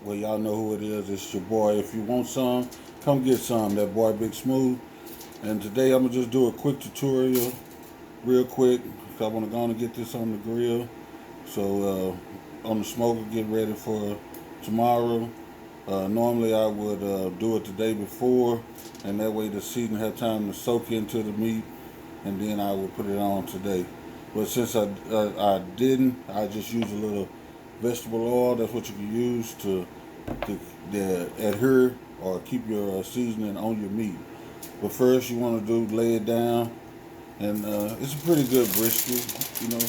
Well, y'all know who it is. It's your boy. If you want some, come get some. That boy Big Smooth. And today I'm going to just do a quick tutorial, real quick, because I want to go on and get this on the grill. So, on the smoker, get ready for tomorrow. Normally I would do it the day before, and that way the seasoning have time to soak into the meat, and then I would put it on today. But since I didn't, I just use a little vegetable oil. That's what you can use to adhere or keep your seasoning on your meat. But first you want to lay it down, and it's a pretty good brisket, you know,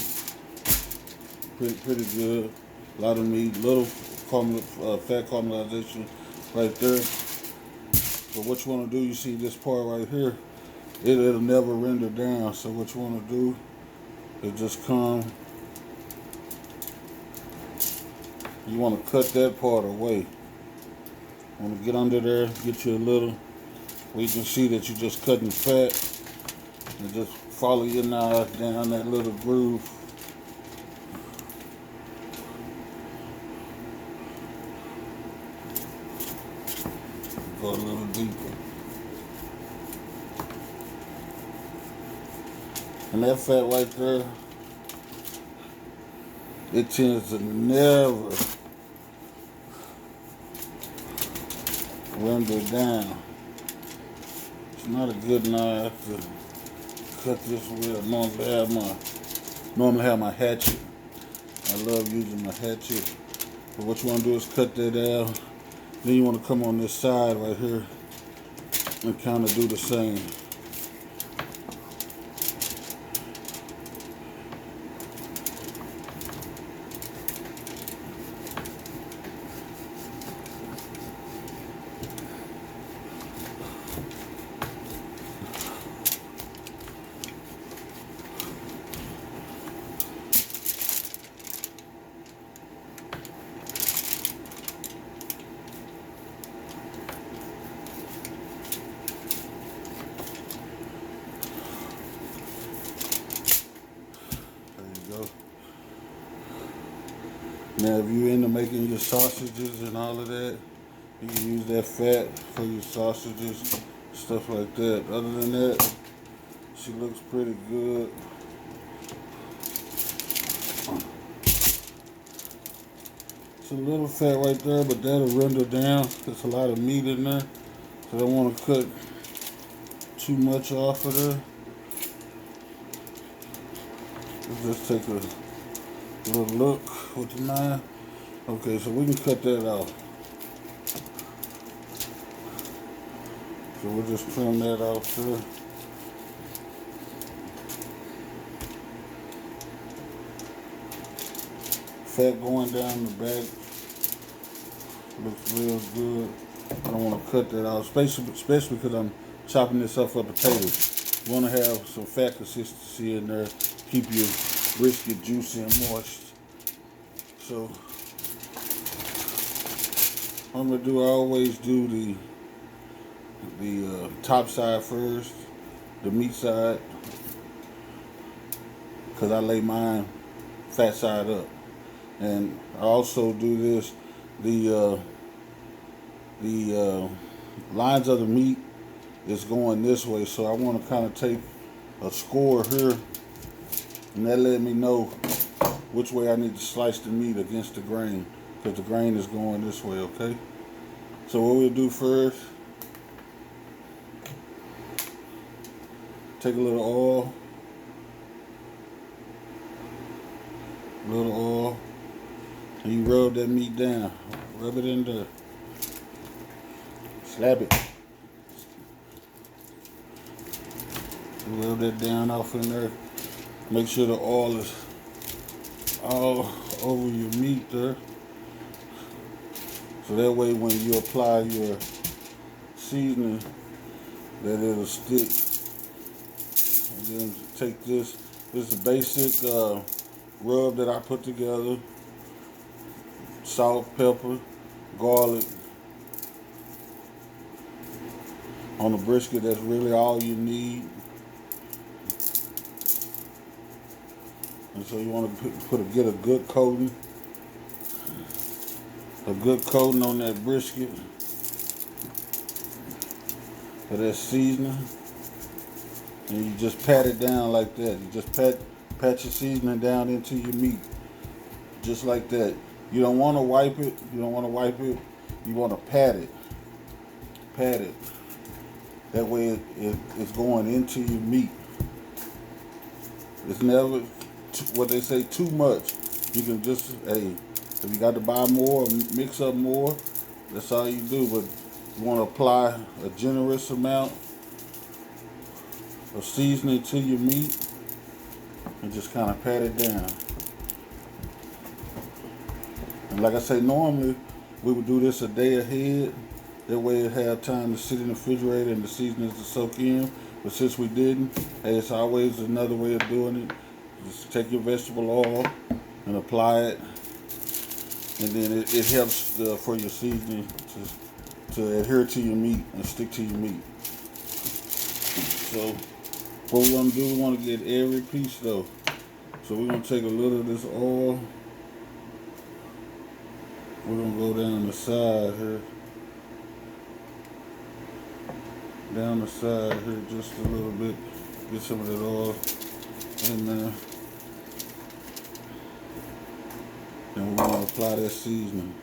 pretty good. A lot of meat, little fat caramelization right there. But what you want to do, you see this part right here, it'll never render down. So what you want to do is just come, you want to cut that part away. You want to get under there, get you a little, where you can see that you're just cutting fat, and just follow your knife down that little groove. Go a little deeper. And that fat right there, it tends to never render down. It's not a good knife to cut this with. I normally have my hatchet. I love using my hatchet. But what you want to do is cut that out. Then you want to come on this side right here and kind of do the same. Now, if you're into making your sausages and all of that, you can use that fat for your sausages, stuff like that. Other than that, she looks pretty good. It's a little fat right there, but that'll render down. There's a lot of meat in there, so I don't want to cut too much off of there. Let's just take a little look with the knife. Okay, so we can cut that off. So we'll just trim that off there. Fat going down the back looks real good. I don't want to cut that off, especially because I'm chopping this up for potatoes. You want to have some fat consistency in there, keep your brisket juicy and moist. So what I'm gonna do, I always do the top side first, the meat side, because I lay mine fat side up. And I also do this, the lines of the meat is going this way, so I want to kind of take a score here, and that let me know which way I need to slice the meat against the grain, because the grain is going this way, okay? So what we'll do first, take a little oil, and you rub that meat down. Rub it in there. Slap it. Rub that down off in there. Make sure the oil is all over your meat there. So that way when you apply your seasoning, that it'll stick. And then take this. This is a basic rub that I put together. Salt, pepper, garlic. On the brisket, that's really all you need. And so you want to get a good coating. a good coating on that brisket of that seasoning, and you just pat it down like that. You just pat your seasoning down into your meat, just like that. You don't want to wipe it. You don't want to wipe it. You want to pat it. Pat it. That way it's going into your meat. It's never what they say too much. You can just, hey, if you got to buy more or mix up more, that's all you do. But you want to apply a generous amount of seasoning to your meat and just kind of pat it down. And like I say, normally we would do this a day ahead. That way it had time to sit in the refrigerator and the seasonings to soak in. But since we didn't, hey, it's always another way of doing it. Just take your vegetable oil and apply it. And then it helps for your seasoning to adhere to your meat and stick to your meat. So what we want to do, we want to get every piece though. So we're going to take a little of this oil. We're going to go down the side here. Down the side here just a little bit. Get some of that oil in there. And we're going to apply that seasoning.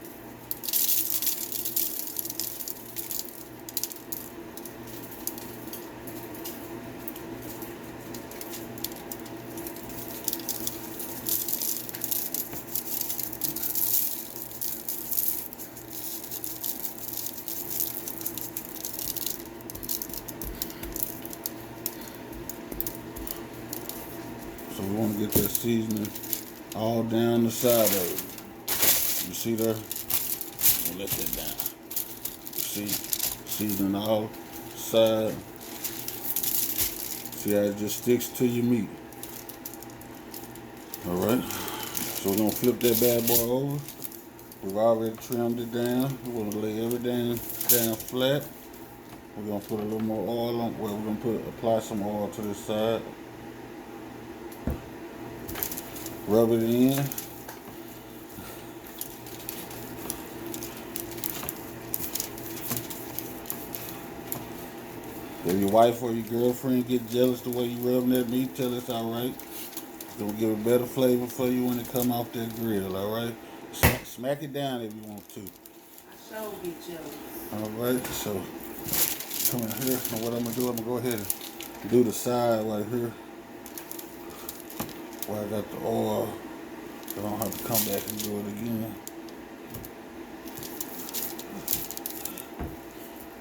So we want to get that seasoning all down the side of it. You see there? We'll let that down. See? Seasoning all side. See how it just sticks to your meat. Alright. So we're going to flip that bad boy over. We've already trimmed it down. We're going to lay everything down flat. We're going to put a little more oil on. Well, we're going to apply some oil to this side. Rub it in. If your wife or your girlfriend get jealous the way you rubbing that meat, tell us alright. It's gonna give a better flavor for you when it come off that grill, alright? Smack it down if you want to. I sure get jealous. Alright, so come in here. And what I'm gonna do, I'm gonna go ahead and do the side right here. Where I got the oil. So I don't have to come back and do it again.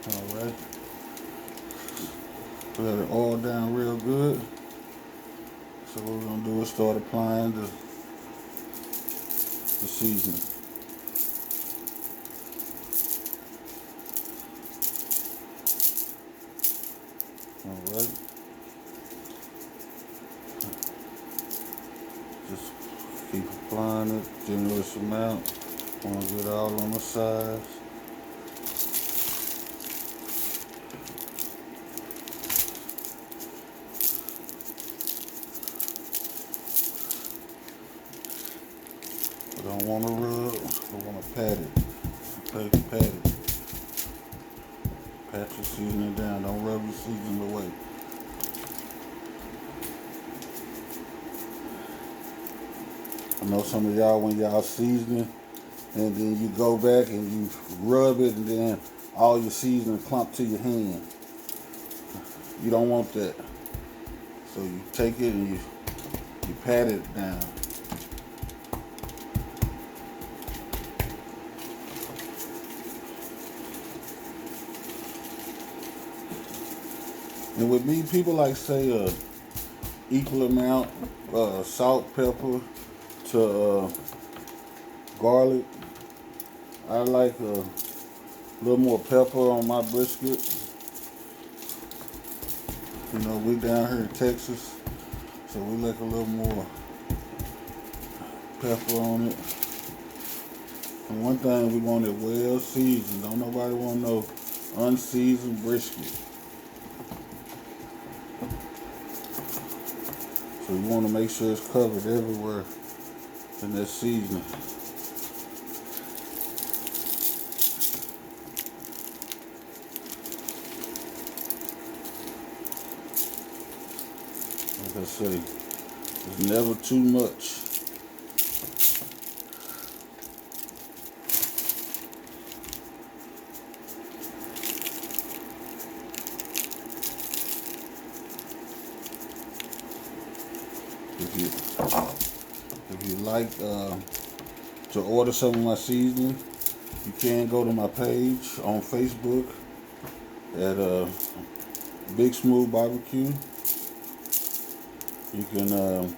Alright. We got it all down real good. So what we're gonna do is start applying the seasoning. Alright. Just keep applying it, generous amount. Want to get all on the sides. We don't want to rub, we want to pat it. Pat it. Pat your seasoning down. Don't rub your seasoning away. I know some of y'all, when y'all seasoning, and then you go back and you rub it, and then all your seasoning clump to your hand. You don't want that. So you take it and you pat it down. And with me, people like say equal amount salt, pepper to garlic. I like a little more pepper on my brisket. You know, we down here in Texas, so we like a little more pepper on it. And one thing, we want it well seasoned. Don't nobody want no unseasoned brisket. So you want to make sure it's covered everywhere in that seasoning. Like I say, it's never too much. If you like to order some of my seasoning, you can go to my page on Facebook at Big Smooth Barbecue. You can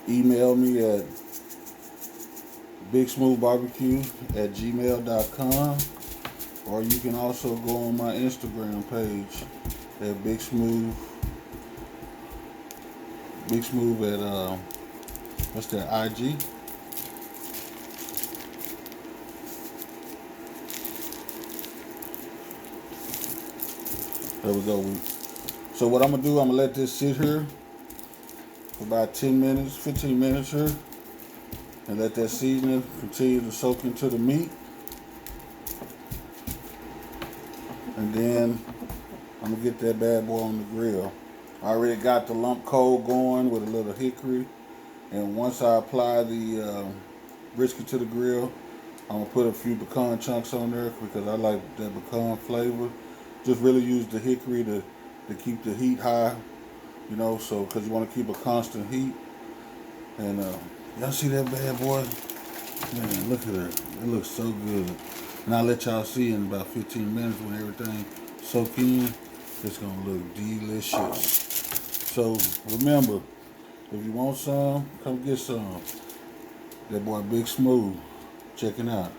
email me at bigsmoothbarbecue@gmail.com, or you can also go on my Instagram page at Big Smooth at what's that, IG? There we go. So what I'm gonna do, I'm gonna let this sit here for about 10 minutes, 15 minutes here, and let that seasoning continue to soak into the meat. And then I'm gonna get that bad boy on the grill. I already got the lump coal going with a little hickory, and once I apply the brisket to the grill, I'm gonna put a few pecan chunks on there because I like that pecan flavor. Just really use the hickory to keep the heat high, you know, so because you want to keep a constant heat. And y'all see that bad boy? Man, look at it. It looks so good. And I'll let y'all see in about 15 minutes when everything soak in. It's gonna look delicious. So remember, if you want some, come get some. That boy Big Smooth. Check it out.